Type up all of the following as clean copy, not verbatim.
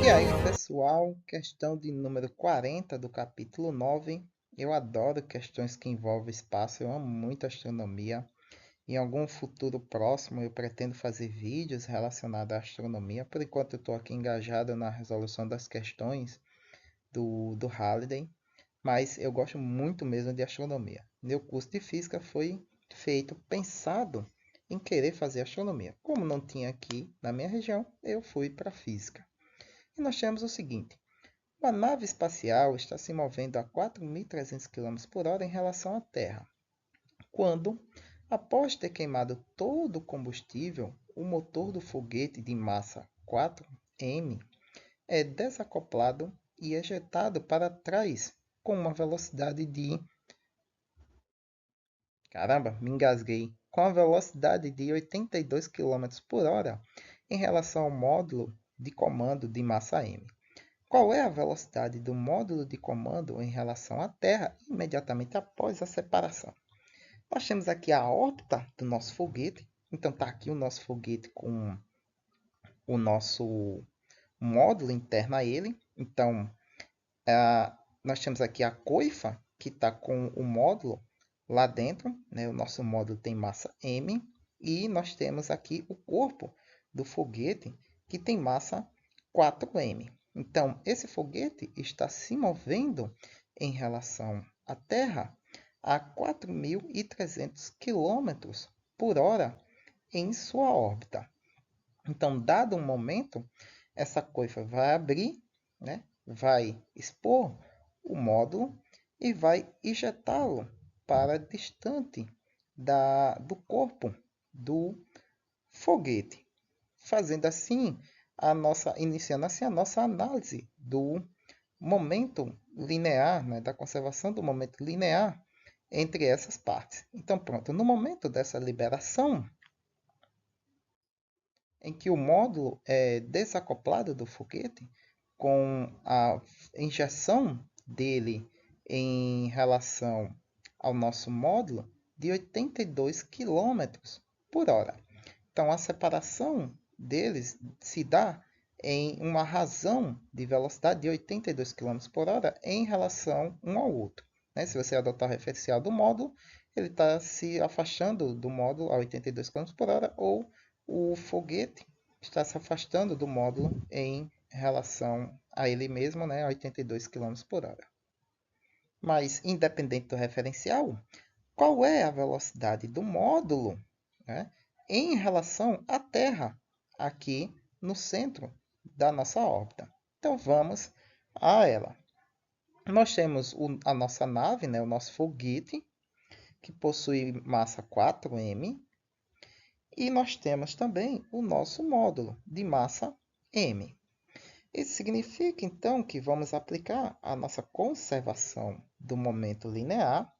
E aí, pessoal, questão de número 40 do capítulo 9. Eu adoro questões que envolvem espaço, eu amo muito astronomia. Em algum futuro próximo, eu pretendo fazer vídeos relacionados à astronomia. Por enquanto, eu estou aqui engajado na resolução das questões do Halliday, mas eu gosto muito mesmo de astronomia. Meu curso de física foi pensado em querer fazer astronomia. Como não tinha aqui na minha região, eu fui para física. E nós temos o seguinte: uma nave espacial está se movendo a 4.300 km por hora em relação à Terra, quando, após ter queimado todo o combustível, o motor do foguete de massa 4M é desacoplado e ejetado para trás com uma velocidade de... Caramba, me engasguei. Com a velocidade de 82 km por hora em relação ao módulo de comando de massa M. Qual é a velocidade do módulo de comando em relação à Terra imediatamente após a separação? Nós temos aqui a órbita do nosso foguete. Então está aqui o nosso foguete com o nosso módulo interno a ele. Então nós temos aqui a coifa que está com o módulo lá dentro, né? O nosso módulo tem massa M. E nós temos aqui o corpo do foguete que tem massa 4M. Então, esse foguete está se movendo em relação à Terra a 4.300 km por hora em sua órbita. Então, dado um momento, essa coifa vai abrir, né? Vai expor o módulo e vai injetá-lo para distante do corpo do foguete, fazendo assim iniciando assim a nossa análise do momento linear, né, da conservação do momento linear entre essas partes. Então, pronto, no momento dessa liberação, em que o módulo é desacoplado do foguete, com a injeção dele em relação ao nosso módulo de 82 km por hora. Então, a separação deles se dá em uma razão de velocidade de 82 km por hora em relação um ao outro. Né? Se você adotar o referencial do módulo, ele está se afastando do módulo a 82 km por hora, ou o foguete está se afastando do módulo em relação a ele mesmo, né, a 82 km por hora. Mas, independente do referencial, qual é a velocidade do módulo, né, em relação à Terra, aqui no centro da nossa órbita? Então, vamos a ela. Nós temos a nossa nave, né, o nosso foguete, que possui massa 4M, e nós temos também o nosso módulo de massa M. Isso significa, então, que vamos aplicar a nossa conservação do momento linear.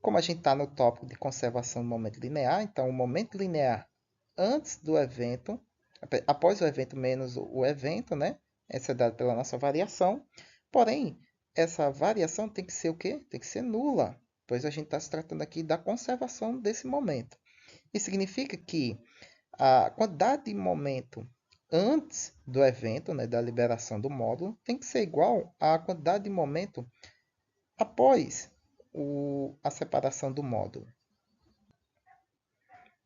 Como a gente está no tópico de conservação do momento linear, então o momento linear antes do evento, após o evento menos o evento, né? Essa é dada pela nossa variação. Porém, essa variação tem que ser o quê? Tem que ser nula, pois a gente está se tratando aqui da conservação desse momento. Isso significa que a quantidade de momento antes do evento, né, da liberação do módulo, tem que ser igual à quantidade de momento após a separação do módulo.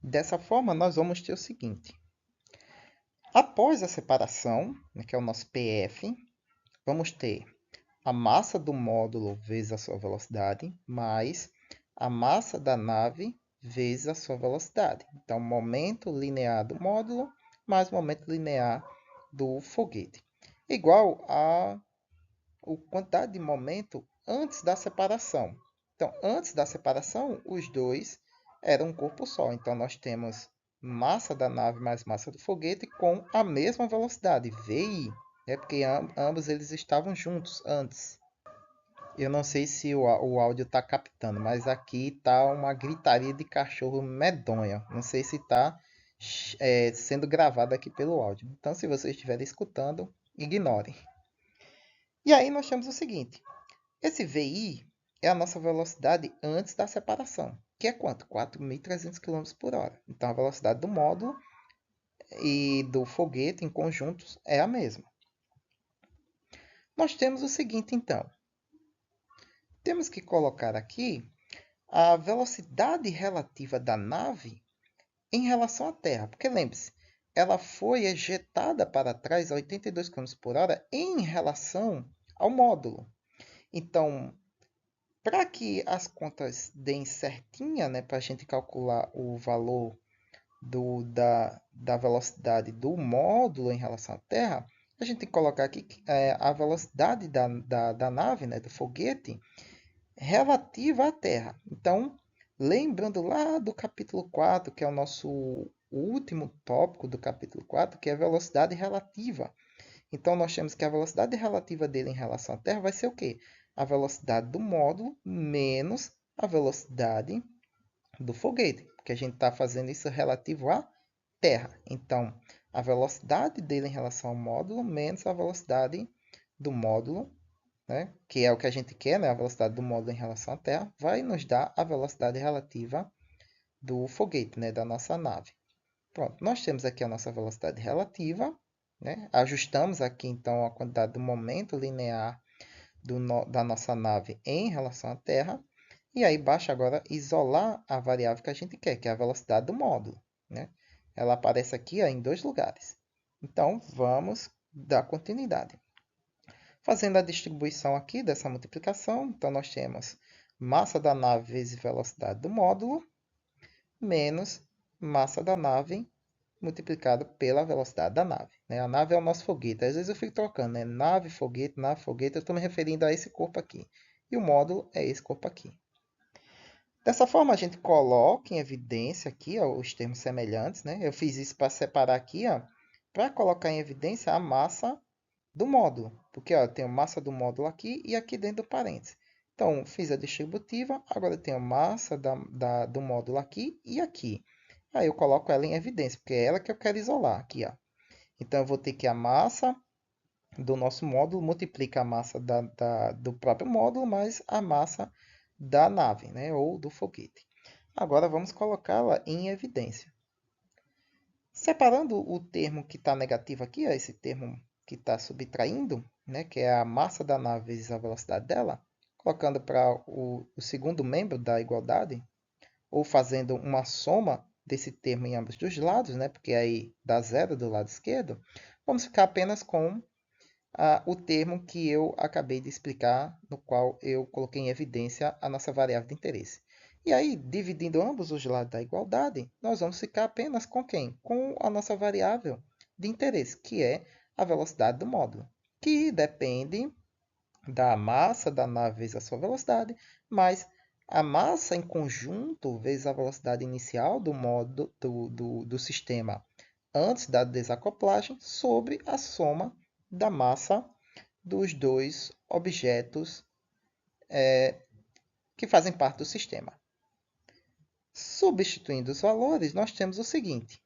Dessa forma, nós vamos ter o seguinte: após a separação, né, que é o nosso PF, vamos ter a massa do módulo vezes a sua velocidade, mais a massa da nave vezes a sua velocidade. Então, momento linear do módulo mais momento linear do foguete. Igual a quantidade de momento antes da separação. Então, antes da separação, os dois eram um corpo só. Então, nós temos massa da nave mais massa do foguete com a mesma velocidade, VI, né? Porque ambos eles estavam juntos antes. Eu não sei se o áudio está captando, mas aqui está uma gritaria de cachorro medonha. Não sei se está sendo gravado aqui pelo áudio. Então, se vocês estiverem escutando, ignorem. E aí nós temos o seguinte: esse VI é a nossa velocidade antes da separação, que é quanto? 4.300 km por hora. Então, a velocidade do módulo e do foguete em conjuntos é a mesma. Nós temos o seguinte, então. Temos que colocar aqui a velocidade relativa da nave em relação à Terra. Porque lembre-se, ela foi ejetada para trás a 82 km por hora em relação ao módulo. Então, para que as contas deem certinha, né, para a gente calcular o valor da velocidade do módulo em relação à Terra, a gente tem que colocar aqui a velocidade da nave, né, do foguete, relativa à Terra. Então, lembrando lá do capítulo 4, que é o nosso último tópico do capítulo 4, que é a velocidade relativa. Então, nós temos que a velocidade relativa dele em relação à Terra vai ser o quê? A velocidade do módulo menos a velocidade do foguete, porque a gente está fazendo isso relativo à Terra. Então, a velocidade dele em relação ao módulo menos a velocidade do módulo, né, que é o que a gente quer, né, a velocidade do módulo em relação à Terra, vai nos dar a velocidade relativa do foguete, né, da nossa nave. Pronto, nós temos aqui a nossa velocidade relativa, né? Ajustamos aqui então a quantidade do momento linear da nossa nave em relação à Terra. E aí basta agora isolar a variável que a gente quer, que é a velocidade do módulo, né? Ela aparece aqui ó, em dois lugares. Então, vamos dar continuidade. Fazendo a distribuição aqui dessa multiplicação, então nós temos massa da nave vezes velocidade do módulo, menos massa da nave multiplicado pela velocidade da nave. Né? A nave é o nosso foguete. Às vezes eu fico trocando, né? Nave, foguete. Eu estou me referindo a esse corpo aqui. E o módulo é esse corpo aqui. Dessa forma, a gente coloca em evidência aqui ó, os termos semelhantes. Né? Eu fiz isso para separar aqui, para colocar em evidência a massa do módulo. Porque ó, eu tenho massa do módulo aqui e aqui dentro do parênteses. Então, fiz a distributiva, agora eu tenho massa do módulo aqui e aqui. Aí eu coloco ela em evidência, porque é ela que eu quero isolar aqui. Ó. Então, eu vou ter que a massa do nosso módulo multiplica a massa do próprio módulo mais a massa da nave, né? Ou do foguete. Agora, vamos colocá-la em evidência. Separando o termo que está negativo aqui, ó, esse termo que está subtraindo, né? Que é a massa da nave vezes a velocidade dela, colocando para o segundo membro da igualdade, ou fazendo uma soma desse termo em ambos os lados, né? Porque aí dá zero do lado esquerdo, vamos ficar apenas com o termo que eu acabei de explicar, no qual eu coloquei em evidência a nossa variável de interesse. E aí, dividindo ambos os lados da igualdade, nós vamos ficar apenas com quem? Com a nossa variável de interesse, que é a velocidade do módulo, que depende da massa da nave vezes a sua velocidade, mais a massa em conjunto vezes a velocidade inicial do sistema antes da desacoplagem sobre a soma da massa dos dois objetos que fazem parte do sistema. Substituindo os valores, nós temos o seguinte.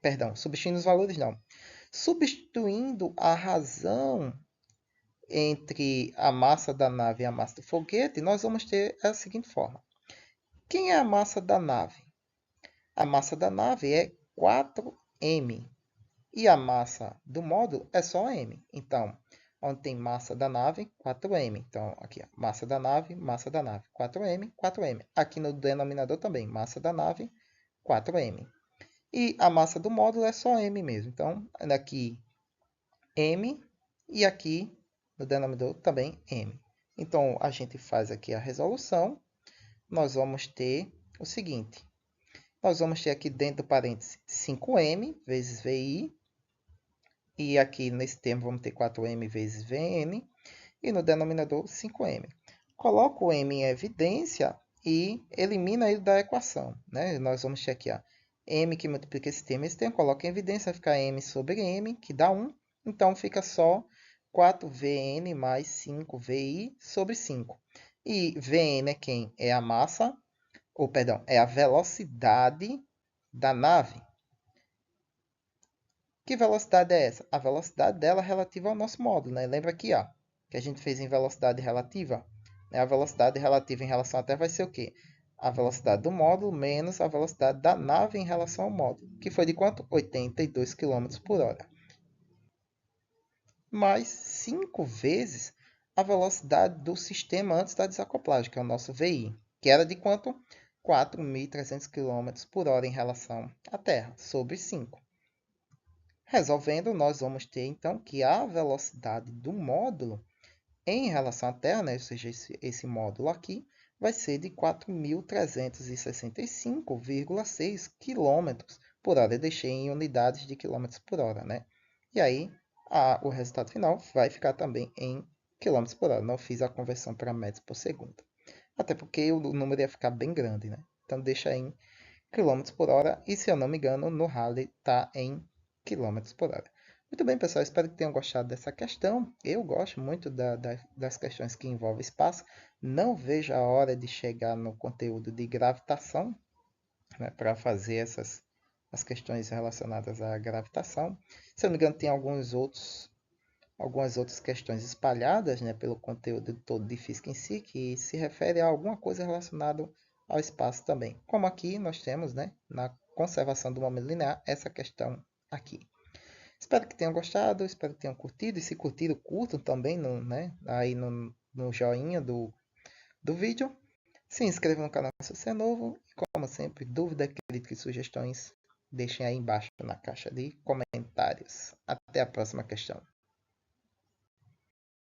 Perdão, substituindo os valores não. Substituindo a razão entre a massa da nave e a massa do foguete, nós vamos ter a seguinte forma. Quem é a massa da nave? A massa da nave é 4m. E a massa do módulo é só m. Então, onde tem massa da nave, 4m. Então, aqui, ó, massa da nave, 4m, 4m. Aqui no denominador também, massa da nave, 4m. E a massa do módulo é só m mesmo. Então, aqui m e aqui no denominador também m. Então, a gente faz aqui a resolução. Nós vamos ter o seguinte. Nós vamos ter aqui dentro do parênteses 5m vezes VI. E aqui nesse termo vamos ter 4m vezes Vn. E no denominador 5m. Coloco o m em evidência e elimina ele da equação. Né? Nós vamos ter aqui ó, m que multiplica esse termo, coloca em evidência, vai ficar m sobre m, que dá 1. Então, fica só 4Vn mais 5Vi sobre 5. E Vn é quem? É a massa, ou perdão, é a velocidade da nave. Que velocidade é essa? A velocidade dela relativa ao nosso módulo. Né? Lembra aqui ó, que a gente fez em velocidade relativa? A velocidade relativa em relação à Terra vai ser o quê? A velocidade do módulo menos a velocidade da nave em relação ao módulo. Que foi de quanto? 82 km por hora. mais 5 vezes a velocidade do sistema antes da desacoplagem, que é o nosso VI, que era de quanto? 4.300 km por hora em relação à Terra, sobre 5. Resolvendo, nós vamos ter então que a velocidade do módulo em relação à Terra, né, ou seja, esse módulo aqui, vai ser de 4.365,6 km por hora. Eu deixei em unidades de quilômetros por hora, né? E aí, o resultado final vai ficar também em quilômetros por hora. Não fiz a conversão para metros por segundo. Até porque o número ia ficar bem grande, né? Então, deixa em quilômetros por hora. E, se eu não me engano, no Halley está em quilômetros por hora. Muito bem, pessoal. Espero que tenham gostado dessa questão. Eu gosto muito das questões que envolvem espaço. Não vejo a hora de chegar no conteúdo de gravitação, né, para fazer as questões relacionadas à gravitação. Se eu não me engano, tem algumas outras questões espalhadas, né, pelo conteúdo todo de física em si, que se refere a alguma coisa relacionada ao espaço também. Como aqui nós temos, né, na conservação do momento linear, essa questão aqui. Espero que tenham gostado, espero que tenham curtido. E se curtiram, curtam também aí no joinha do vídeo. Se inscrevam no canal se você é novo. E como sempre, dúvidas, críticas e sugestões, deixem aí embaixo na caixa de comentários. Até a próxima questão.